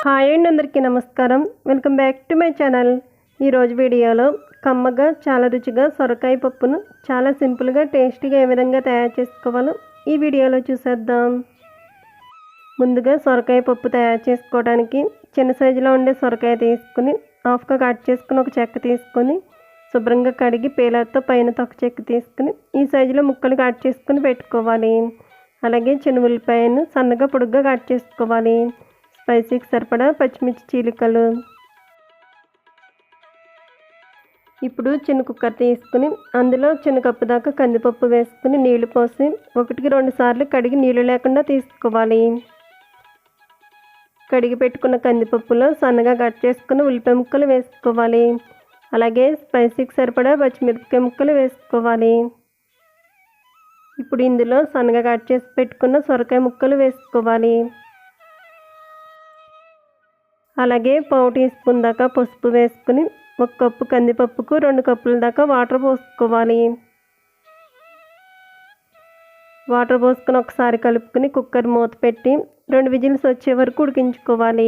Hi అండి, అందరికీ నమస్కారం. Welcome back to my channel. ఈరోజు వీడియోలో కమ్మగా చాలా రుచిగా సొరకాయ పప్పును చాలా సింపుల్గా టేస్టీగా ఏ విధంగా తయారు చేసుకోవాలో ఈ వీడియోలో చూసేద్దాం. ముందుగా సొరకాయ పప్పు తయారు చేసుకోవడానికి చిన్న సైజులో ఉండే సొరకాయ తీసుకుని హాఫ్గా కట్ చేసుకుని ఒక చెక్క తీసుకొని శుభ్రంగా కడిగి పీలర్తో పైన తొక్క చెక్క తీసుకుని ఈ సైజులో ముక్కలు కట్ చేసుకుని పెట్టుకోవాలి. అలాగే చిన్న ఉల్లిపాయను సన్నగా పొడుగ్గా కట్ చేసుకోవాలి. స్పైసీకి సరిపడా పచ్చిమిర్చి చీలికలు. ఇప్పుడు చిన్న కుక్కర్ తీసుకుని అందులో చిన్న కప్పు దాకా కందిపప్పు వేసుకుని నీళ్లు పోసి 1-2 సార్లు కడిగి నీళ్లు లేకుండా తీసుకోవాలి. కడిగి పెట్టుకున్న కందిపప్పులో సన్నగా కట్ చేసుకుని ఉల్లిపాయ ముక్కలు వేసుకోవాలి. అలాగే స్పైసీకి సరిపడా పచ్చిమిరపకాయ ముక్కలు వేసుకోవాలి. ఇప్పుడు ఇందులో సన్నగా కట్ చేసి పెట్టుకున్న సొరకాయ ముక్కలు వేసుకోవాలి. అలాగే 1/2 టీ స్పూన్ దాకా పసుపు వేసుకుని 1 కప్పు కందిపప్పుకు 2 కప్పుల దాకా వాటర్ పోసుకోవాలి. వాటర్ పోసుకుని ఒకసారి కలుపుకుని కుక్కర్ మూత పెట్టి 2 విజిల్స్ వచ్చే వరకు ఉడికించుకోవాలి.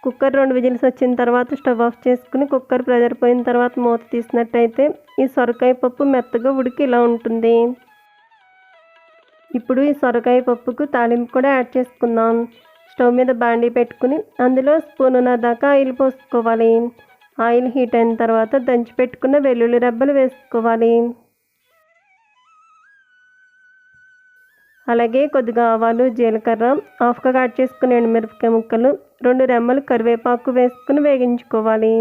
కుక్కర్ 2 విజిల్స్ వచ్చిన తర్వాత స్టవ్ ఆఫ్ చేసుకుని కుక్కర్ ప్రెజర్ పోయిన తర్వాత మూత తీసినట్టయితే ఈ సొరకాయ పప్పు మెత్తగా ఉడికి ఇలా ఉంటుంది. ఇప్పుడు ఈ సొరకాయ పప్పుకు తాలింపు కూడా యాడ్ చేసుకుందాం. స్టవ్ మీద బాండీ పెట్టుకుని అందులో స్పూనున్నర దాకా ఆయిల్ పోసుకోవాలి. ఆయిల్ హీట్ అయిన తర్వాత దంచి పెట్టుకున్న వెల్లుల్లి రెబ్బలు వేసుకోవాలి. అలాగే కొద్దిగా ఆవాలు, జీలకర్ర, హాఫ్గా కట్ చేసుకుని ఎండుమిరపకాయ ముక్కలు, 2 రెమ్మలు కరివేపాకు వేసుకుని వేగించుకోవాలి.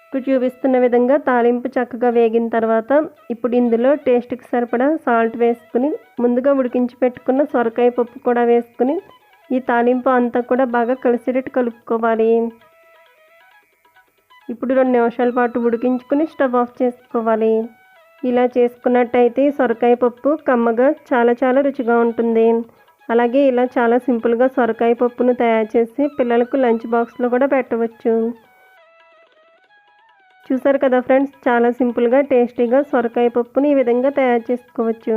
ఇప్పుడు చూపిస్తున్న విధంగా తాలింపు చక్కగా వేగిన తర్వాత ఇప్పుడు ఇందులో టేస్ట్కి సరిపడా సాల్ట్ వేసుకుని ముందుగా ఉడికించి పెట్టుకున్న సొరకాయ పప్పు కూడా వేసుకుని ఈ తాలింపు అంతా కూడా బాగా కలిసేటట్టు కలుపుకోవాలి. ఇప్పుడు 2 నిమిషాల పాటు ఉడికించుకుని స్టవ్ ఆఫ్ చేసుకోవాలి. ఇలా చేసుకున్నట్టయితే సొరకాయ పప్పు కమ్మగా చాలా రుచిగా ఉంటుంది. అలాగే ఇలా చాలా సింపుల్గా సొరకాయ పప్పును తయారు చేసి పిల్లలకు లంచ్ బాక్స్లో కూడా పెట్టవచ్చు. చూసారు కదా ఫ్రెండ్స్, చాలా సింపుల్గా టేస్టీగా సొరకాయ పప్పుని ఈ విధంగా తయారు చేసుకోవచ్చు.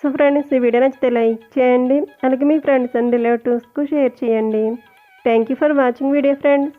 సో ఫ్రెండ్స్, ఈ వీడియో నచ్చితే లైక్ చేయండి. అలాగే మీ ఫ్రెండ్స్ అండ్ రిలేటివ్స్కు షేర్ చేయండి. Thank you for watching video friends.